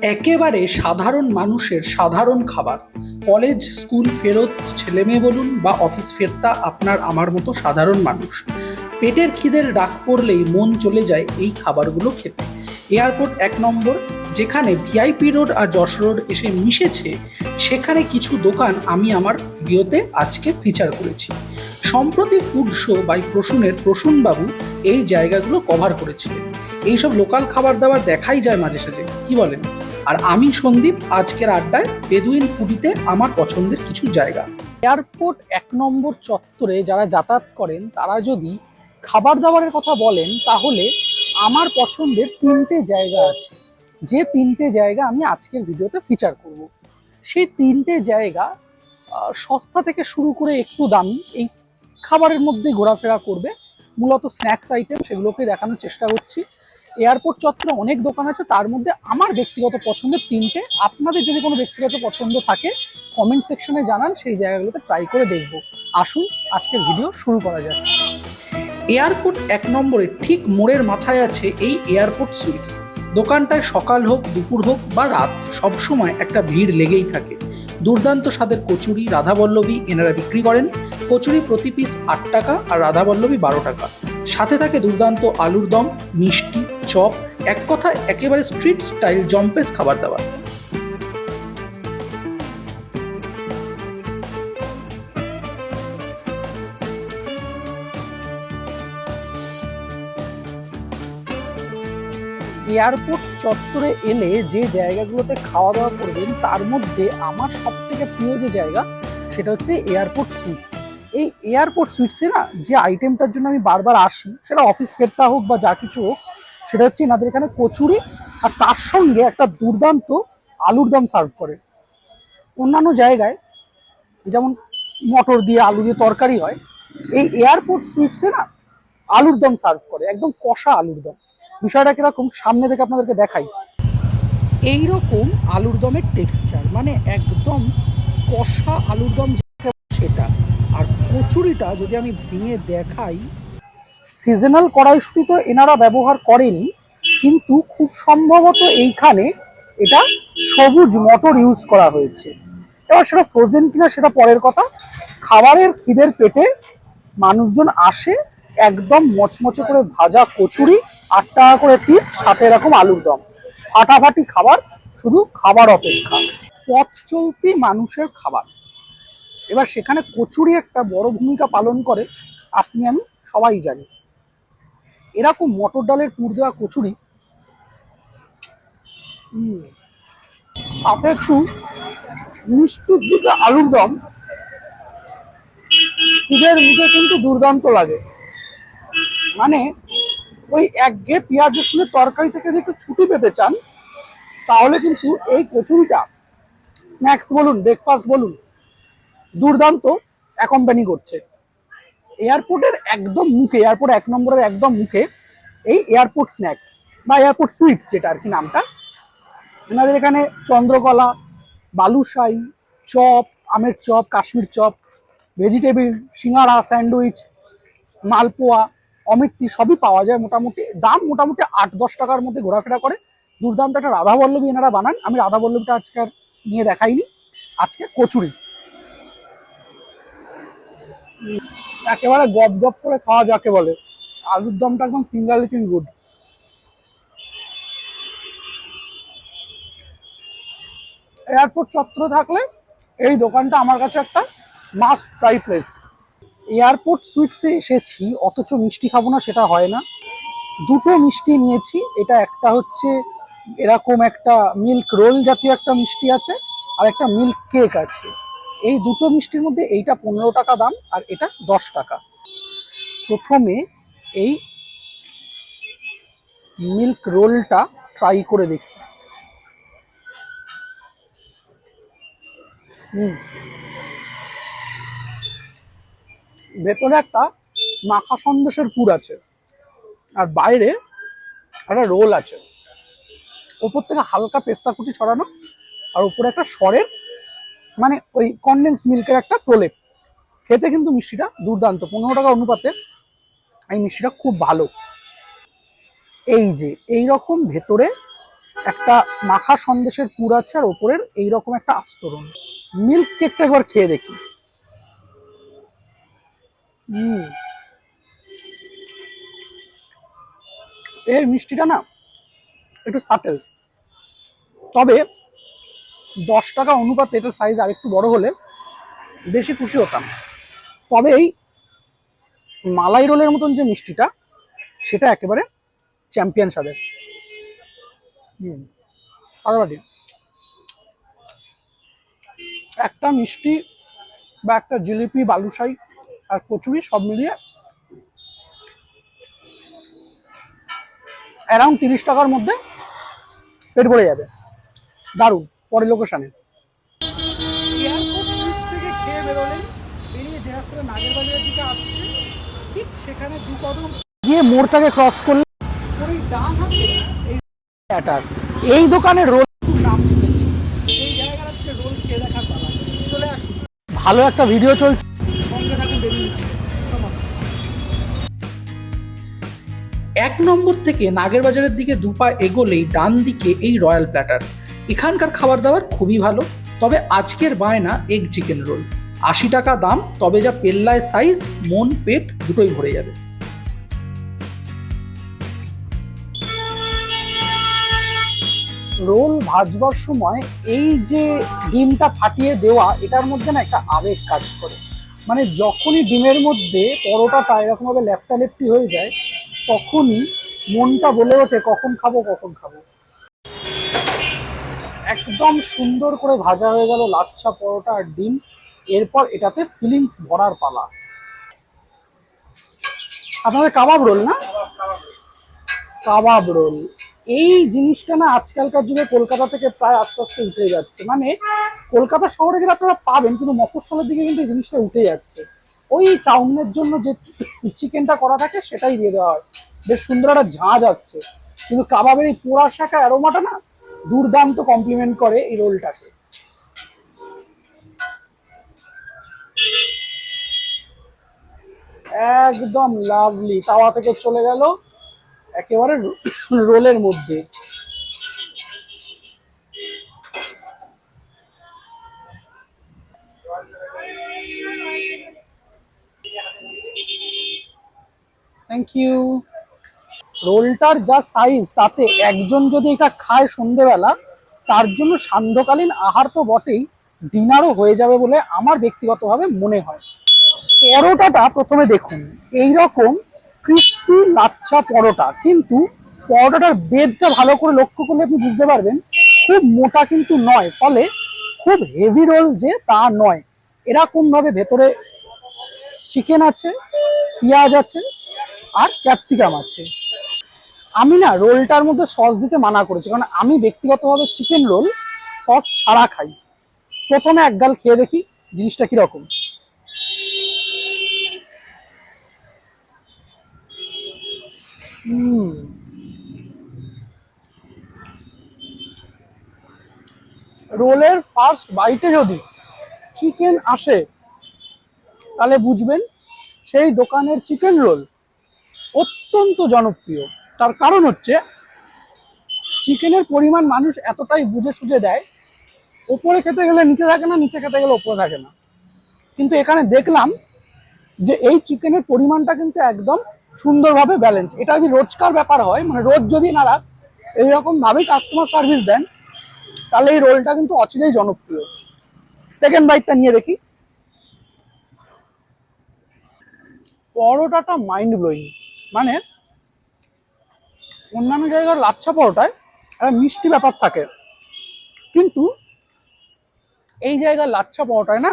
একেবারে সাধারণ মানুষের সাধারণ খাবার। কলেজ স্কুল ফেরত ছেলেমেয়ে বলুন বা অফিস ফেরতা আপনার আমার মতো সাধারণ মানুষ, পেটের খিদের ডাক পড়লেই মন চলে যায় এই খাবারগুলো খেতে। এয়ারপোর্ট 1 নম্বর, যেখানে ভিআইপি রোড আর যশ রোড এসে মিশেছে, সেখানে কিছু দোকান আমি আমার ভিডিওতে আজকে ফিচার করেছি। সম্প্রতি ফুড শো বাই প্রসূনের প্রসূনবাবু এই জায়গাগুলো কভার করেছিলেন। এইসব লোকাল খাবার দাবার দেখাই যায় মাঝে সাঝে, কি বলেন? আর আমি সন্দীপ, আজকের আড্ডায় বেদুইন ফুডিতে আমার পছন্দের কিছু জায়গা। এয়ারপোর্ট 1 নম্বর চত্বরে যারা যাতায়াত করেন তারা যদি খাবার দাবারের কথা বলেন, তাহলে আমার পছন্দের 3টে জায়গা আছে, যে 3টে জায়গা আমি আজকের ভিডিওতে ফিচার করব। সেই 3টে জায়গা সস্তা থেকে শুরু করে একটু দামি, এই খাবারের মধ্যে ঘোরাফেরা করবে। মূলত স্ন্যাক্স আইটেম, সেগুলোকে দেখানোর চেষ্টা করছি। এয়ারপোর্ট চত্বরে অনেক দোকান আছে, তার মধ্যে আমার ব্যক্তিগত পছন্দের 3টে। আপনাদের যদি কোনো ব্যক্তিগত পছন্দ থাকে কমেন্ট সেকশনে জানান, সেই জায়গাগুলোতে ট্রাই করে দেখব। আসুন আজকের ভিডিও শুরু করা যাক। এয়ারপোর্ট 1 নম্বরের ঠিক মোড়ের মাথায় আছে এই এয়ারপোর্ট সুইটস। দোকানটায় সকাল হোক, দুপুর হোক বা রাত, সবসময় একটা ভিড় লেগেই থাকে। দুর্দান্ত স্বাদের কচুরি, রাধাবল্লভী এনারা বিক্রি করেন। কচুরি প্রতি পিস 8 টাকা আর রাধাবল্লভী 12 টাকা। সাথে থাকে দুর্দান্ত আলুর দম, মিষ্টি, চপ, এক কথায় একেবারে স্ট্রিট স্টাইল জম্পেস খাবার দাবার। এয়ারপোর্ট চত্বরে এলে যে জায়গাগুলোতে খাওয়া দাওয়া করবেন, তার মধ্যে আমার সব থেকে প্রিয় যে জায়গা, সেটা হচ্ছে এয়ারপোর্ট সুইটস। এই এয়ারপোর্ট সুইটসে না, যে আইটেমটার জন্য আমি বারবার আসি, সেটা অফিস ফেরতা হোক বা যা কিছু হোক, সেটা হচ্ছে এনাদের এখানে কচুরি, আর তার সঙ্গে একটা দুর্দান্ত আলুর দম সার্ভ করে। অন্যান্য জায়গায় যেমন মটর দিয়ে আলু দিয়ে তরকারি হয়, এই এয়ারপোর্ট সুইটসে না আলুর দম সার্ভ করে, একদম কষা আলুর দম। বিষয়টা কিরকম সামনে থেকে আপনাদেরকে দেখাই। এইরকম আলুর দমের টেক্সচার, মানে একদম কষা আলুর দম সেটা। আর কচুরিটা যদি আমি ভেঙে দেখাই, সিজনাল কড়াইশুঁটি তো এনারা ব্যবহার করেনি, কিন্তু খুব সম্ভবত এইখানে এটা সবুজ মটর ইউজ করা হয়েছে। এবার সেটা ফ্রোজেন কিনা সেটা পরের কথা। খাবারের খিদের পেটে মানুষজন আসে, একদম মচমচে করে ভাজা কচুরি 8 টাকা করে পিস, সাথে এরকম আলুর দম, ফাটাফাটি খাবার, শুধু খাবার অপেক্ষা। পথ চলতি মানুষের খাবার। এবার সেখানে কচুরি একটা বড় ভূমিকা পালন করে, আপনি আমি সবাই জানি। এরকম মটর ডালের পুর দেওয়া কচুরি, সাথে একটু মিষ্টির দিকে আলুর দম, খিদের মুখে কিন্তু দুর্দান্ত লাগে। মানে ওই একঘেয়ে পেঁয়াজ রসুনের তরকারি থেকে যদি একটু ছুটি পেতে চান, তাহলে কিন্তু এই কচুরিটা স্ন্যাক্স বলুন, ব্রেকফাস্ট বলুন, দুর্দান্ত অ্যাকম্পানি করছে। এয়ারপোর্টের একদম মুখে, এয়ারপোর্ট 1 নম্বরের একদম মুখে এই এয়ারপোর্ট স্ন্যাক্স বা এয়ারপোর্ট সুইটস, যেটা আর কি নামটা। এনাদের এখানে চন্দ্রকলা, বালুশাই, চপ, আমের চপ, কাশ্মীর চপ, ভেজিটেবিল, সিঙ্গাড়া, স্যান্ডউইচ, মালপোয়া, অমৃতি সবই পাওয়া যায়। মোটামুটি দাম মোটামুটি 8-10 টাকার মধ্যে ঘোরাফেরা করে। দুর্দান্ত একটা রাধাবল্লভী এনারা বানান। আমি রাধাবল্লভীটা আজকে আর নিয়ে দেখাইনি, আজকে কচুরি একেবারে গপ গপ করে খাওয়া যাকে বলে। আলুর দমটা একদম ফিঙ্গার লিকিং গুড। এয়ারপোর্ট চত্বরে থাকলে এই দোকানটা আমার কাছে একটা মাস্ট ট্রাই প্লেস। এয়ারপোর্ট সুইটসে এসেছি অথচ মিষ্টি খাবো না, সেটা হয় না। দুটো মিষ্টি নিয়েছি। এটা একটা হচ্ছে এরকম একটা মিল্ক রোল জাতীয় একটা মিষ্টি আছে, আর একটা মিল্ক কেক আছে। এই দুটো মিষ্টির মধ্যে এইটা 15 টাকা দাম, আর এটা 10 টাকা। প্রথমে এই মিল্ক রোলটা ট্রাই করে দেখি। ভেতরে একটা মাখা সন্দেশের পুর আছে, আর বাইরে একটা রোল আছে। ওপর থেকে হালকা পেস্তা কুচি ছড়ানো, আর উপরে একটা সরের, মানে ওই কনডেন্স মিল্কের একটা প্রলেপ। খেতে কিন্তু মিষ্টিটা দুর্দান্ত। 15 টাকা অনুপাতে এই মিষ্টিটা খুব ভালো। এই যে এইরকম ভেতরে একটা মাখা সন্দেশের পুর আছে, আর ওপরের এইরকম একটা আস্তরণ। মিল্ক কেকটা একবার খেয়ে দেখি। এর মিষ্টিটা না একটু সাটেল, তবে 10 টাকা অনুপাতে এটা সাইজ আরেকটু বড় হলে বেশি খুশি হতাম। তবে এই মালাই রোলের মতন যে মিষ্টিটা, সেটা একেবারে চ্যাম্পিয়ন স্বাদের। ফাটাফাটি। একটা মিষ্টি বা একটা জিলিপি, বালুশাই আর কচুরি সব মিলিয়ে অ্যারাউন্ড 30 টাকার মধ্যে পেট ভরে যাবে। দারুণ। পরে লোকেশনে এয়ারপোর্ট সুইটস থেকে খেয়ে বেরোলেন, বেরিয়ে যে রাস্তাটা নাগেরবাজারের দিকে আসছে, ঠিক সেখানে 2 কদম গিয়ে মোড়টাকে ক্রস করলে ওই ডান হাতে এই ব্যাটার, এই দোকানের রোল খুব নাম শুনেছি। এই জায়গার আজকে রোল খেয়ে দেখার পালা। চলে আসুন, ভালো একটা ভিডিও চলছে, সঙ্গে থাকুন বেরিয়ে। 1 নম্বর থেকে নাগেরবাজারের দিকে 2 পা এগোলেই ডান দিকে এই রয়্যাল প্ল্যাটার। এখানকার খাবার দাবার খুবই ভালো, তবে আজকের বায়না এগ চিকেন রোল। 80 টাকা দাম, তবে যা পেল্লায় সাইজ, মন পেট দুটোই ভরে যাবে। রোল ভাজবার সময় এই যে ডিমটা ফাটিয়ে দেওয়া, এটার মধ্যে না একটা আবেগ কাজ করে। মানে যখনই ডিমের মধ্যে পরোটাটা এরকম ভাবে লেপটালেপটি হয়ে যায়, তখনই মনটা বলে ওঠে কখন খাবো কখন খাবো। একদম সুন্দর করে ভাজা হয়ে গেল লাচ্ছা, পরোটা আর ডিম। এরপর এটাতে ফিলিংস ভরার পালা। আপনাদের কাবাব রোল না? কাবাব রোল এই জিনিসটা না আজকালকার যুগে কলকাতা থেকে প্রায় আস্তে আস্তে উঠে যাচ্ছে। মানে কলকাতা শহরে গেলে আপনারা পাবেন, কিন্তু মফস্বলের দিকে কিন্তু এই জিনিসটা উঠে যাচ্ছে। ওই চাউমিনের জন্য যে চিকেনটা করা থাকে সেটাই দিয়ে দেওয়া হয়, বেশ সুন্দর একটা ঝাঁঝ আসছে। কিন্তু কাবাবের এই পোড়া শাখা অ্যারোমাটা না দুর্দান্ত কমপ্লিমেন্ট করে এই রোলটাকে। একদম লাভলি, তাওয়া থেকে চলে গেল একেবারে রোলের মধ্যে। Thank you. রোলটার যা সাইজ, তাতে একজন যদি এটা খায় সন্ধেবেলা, তার জন্য সান্ধ্যকালীন আহার তো বটেই, ডিনারও হয়ে যাবে বলে আমার ব্যক্তিগতভাবে মনে হয়। পরোটাটা প্রথমে দেখুন, এইরকম ক্রিস্পি লাচ্ছা পরোটা, কিন্তু পরোটাটার বেদটা ভালো করে লক্ষ্য করলে আপনি বুঝতে পারবেন খুব মোটা কিন্তু নয়, ফলে খুব হেভি রোল যে তা নয়। এরকম ভাবে ভেতরে চিকেন আছে, পেঁয়াজ আছে আর ক্যাপসিকাম আছে। আমি না রোলটার মধ্যে সস দিতে মানা করেছি, কারণ আমি ব্যক্তিগতভাবে চিকেন রোল সস ছাড়া খাই। প্রথমে এক গাল খেয়ে দেখি জিনিসটা কিরকম। রোলের ফার্স্ট বাইটে যদি চিকেন আসে, তাহলে বুঝবেন সেই দোকানের চিকেন রোল অত্যন্ত জনপ্রিয়। তার কারণ হচ্ছে চিকেনের পরিমাণ মানুষ এতটাই বুঝে সুঝে দেয়, ওপরে খেতে গেলে নিচে থাকে না, নিচে খেতে গেলে ওপরে থাকে না। কিন্তু এখানে দেখলাম যে এই চিকেনের পরিমাণটা কিন্তু একদম সুন্দরভাবে ব্যালেন্স। এটা যদি রোজকার ব্যাপার হয়, মানে রোজ যদি নারা এইরকম ভাবেই কাস্টমার সার্ভিস দেন, তাহলে এই রোলটা কিন্তু অচিরেই জনপ্রিয়। সেকেন্ড বাইটটা নিয়ে দেখি। পরোটাটা মাইন্ড ব্লোয়িং। মানে অন্যান্য জায়গার লাচ্ছা পরোটায় একটা মিষ্টি ব্যাপার থাকে, কিন্তু এই জায়গার লাচ্ছা পরোটায় না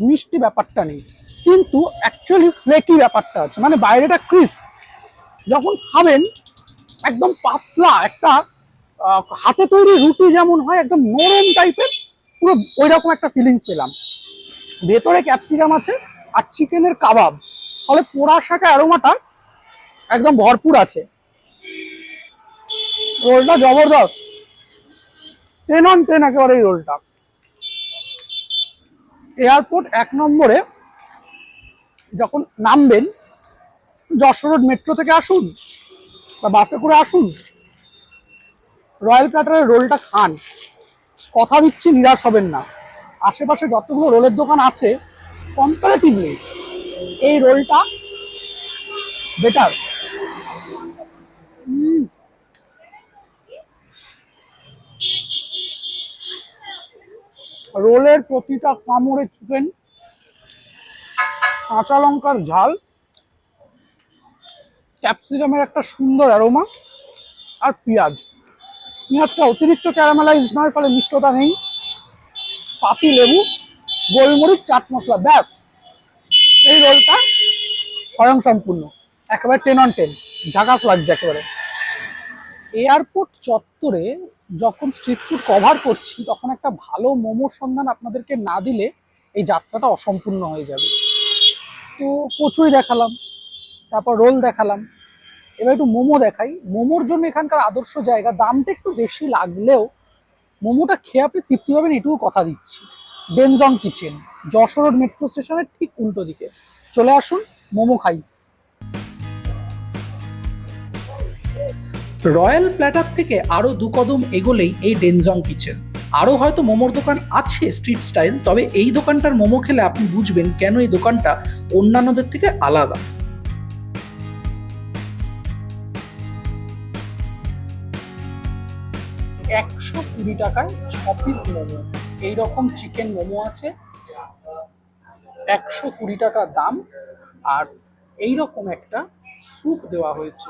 মিষ্টি ব্যাপারটা নেই, কিন্তু অ্যাকচুয়ালি ফ্লেকি ব্যাপারটা আছে। মানে বাইরেটা ক্রিস্প, যখন খাবেন একদম পাতলা একটা হাতে তৈরি রুটি যেমন হয়, একদম নরম টাইপের, পুরো ওই রকম একটা ফিলিংস পেলাম। ভেতরে ক্যাপসিকাম আছে আর চিকেনের কাবাব, ফলে পোড়া শাখা অ্যারোমাটা একদম ভরপুর আছে। রোলটা জবরদস্ত, 10 on 10 একেবারে এই রোলটা। এয়ারপোর্ট 1 নম্বরে যখন নামবেন, যশোর রোড মেট্রো থেকে আসুন বা বাসে করে আসুন, রয়্যাল প্ল্যাটারের রোলটা খান, কথা দিচ্ছি নিরাশ হবেন না। আশেপাশে যতগুলো রোলের দোকান আছে কম্পারেটিভলি এই রোলটা বেটার। রোলের প্রতিটা কামড়ে চিকেন, কাঁচা লঙ্কার ঝাল, ক্যাপসিকামের একটা সুন্দর অ্যারোমা, আর পেঁয়াজটা অতিরিক্ত ক্যারামেলাইজ নয়, ফলে মিষ্টতা নেই, পাতি লেবু, গোলমরিচ, চাট মশলা, ব্যাস এই রোলটা স্বয়ং সম্পূর্ণ, একেবারে 10/10, ঝাকাস লাগছে একেবারে। এয়ারপোর্ট চত্বরে যখন স্ট্রিট ফুড কভার করছি তখন একটা ভালো মোমোর সন্ধান আপনাদেরকে না দিলে এই যাত্রাটা অসম্পূর্ণ হয়ে যাবে। তো কচুরি দেখালাম, তারপর রোল দেখালাম, এবার একটু মোমো দেখাই। মোমোর জন্য এখানকার আদর্শ জায়গা, দামটা একটু বেশি লাগলেও মোমোটা খেয়ে আপনি তৃপ্তি পাবেন, এটুকু কথা দিচ্ছি। ডেনজং কিচেন, যশোর রোড মেট্রো স্টেশনের ঠিক উল্টো দিকে। চলে আসুন, মোমো খাই। রয়্যাল প্ল্যাটার থেকে আরও 2 কদম এগোলেই এই ডেনজং কিচেন। আরও হয়তো মোমোর দোকান আছে স্ট্রিট স্টাইল, তবে এই দোকানটার মোমো খেলে আপনি বুঝবেন কেন এই দোকানটা অন্যান্যদের থেকে আলাদা। 120 টাকায় 6 পিস মোমো, এইরকম চিকেন মোমো আছে, 120 টাকা দাম। আর এইরকম একটা স্যুপ দেওয়া হয়েছে,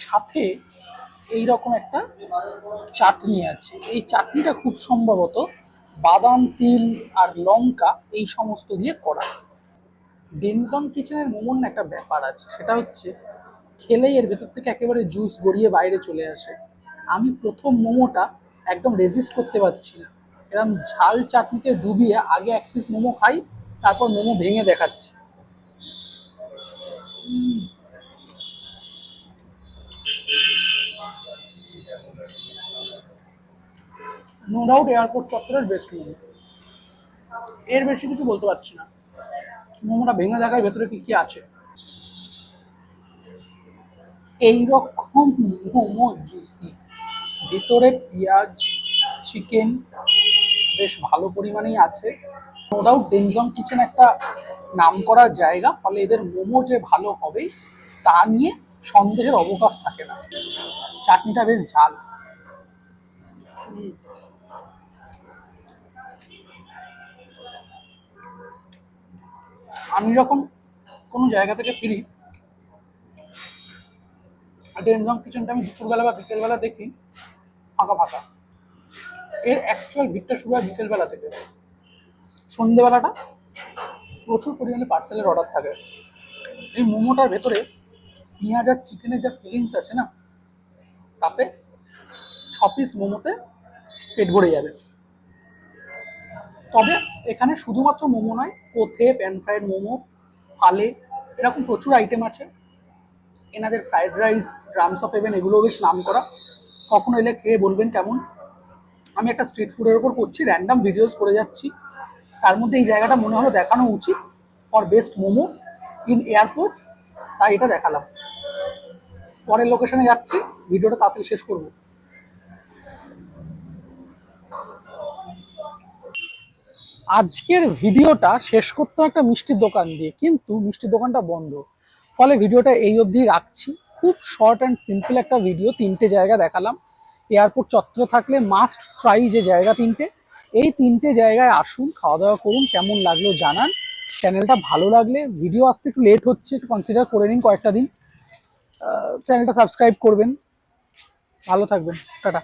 সাথে এইরকম একটা চাটনি আছে। এই চাটনিটা খুব সম্ভবত বাদাম, তিল আর লঙ্কা এই সমস্ত দিয়ে করা। ডেনজং কিচেনের মোমোর না একটা ব্যাপার আছে, সেটা হচ্ছে খেলেই এর ভেতর থেকে একেবারে জুস গড়িয়ে বাইরে চলে আসে। আমি প্রথম মোমোটা একদম রেজিস্ট করতে পারছি না, এরকম ঝাল চাটনিতে ডুবিয়ে আগে 1 পিস মোমো খাই, তারপর মোমো ভেঙে দেখাচ্ছি। নো ডাউট এয়ারপোর্ট চত্বরের বেস্ট মোমো, এর বেশি কিছু বলতে পারছি না। মোমোটা ভেঙে দেখায় ভেতরে কি কি আছে। এইরকম মোমো জুসি, ভেতরে পেঁয়াজ, চিকেন বেশ ভালো পরিমাণেই আছে। নো ডাউট ডেনজং কিচেন একটা নামকরা জায়গা, ফলে এদের মোমো যে ভালো হবে তা নিয়ে সন্দেহের অবকাশ থাকে না। চাটনিটা বেশ ঝাল। আমি যখন কোনো জায়গা থেকে ফিরি, ডেনজং কিচেনটা আমি দুপুরবেলা বা বিকেলবেলা দেখি ফাঁকা ফাঁকা। এর অ্যাকচুয়াল ভিড়টা শুরু হয় বিকেলবেলা থেকে। সন্ধেবেলাটা প্রচুর পরিমাণে পার্সেলের অর্ডার থাকে। এই মোমোটার ভেতরে পেঁয়াজ আর চিকেনের যা ফিলিংস আছে না, তাতে 6 পিস মোমোতে পেট ভরে যাবে। তবে এখানে শুধুমাত্র মোমো নয়, কোথে, প্যান ফ্রাইড মোমো, ফালে, এরকম প্রচুর আইটেম আছে। এনাদের fried rice, drums of haven এগুলোও বেশ নাম করা। কখনো এলে খেয়ে বলবেন কেমন। আমি একটা স্ট্রিট ফুডের ওপর করছি, র্যান্ডাম ভিডিওস করে যাচ্ছি, তার মধ্যে এই জায়গাটা মনে হলো দেখানো উচিত for best momo in airport, তাই এটা দেখালাম। পরের লোকেশনে যাচ্ছি, ভিডিওটা তাড়াতাড়ি শেষ করব। আজকের ভিডিওটা শেষ করতে একটা মিষ্টির দোকান দিয়ে, কিন্তু মিষ্টির দোকানটা বন্ধ, ফলে ভিডিওটা এই অবধি রাখছি। খুব শর্ট অ্যান্ড সিম্পল একটা ভিডিও, 3টে জায়গা দেখালাম। এয়ারপোর্ট চত্বরে থাকলে মাস্ট ট্রাই যে জায়গা 3টে, এই 3টে জায়গায় আসুন, খাওয়া দাওয়া করুন, কেমন লাগলো জানান। চ্যানেলটা ভালো লাগলে, ভিডিও আসতে একটু লেট হচ্ছে, একটু কনসিডার করে নিন কয়েকটা দিন, চ্যানেলটা সাবস্ক্রাইব করবেন। ভালো থাকবেন, টাটা।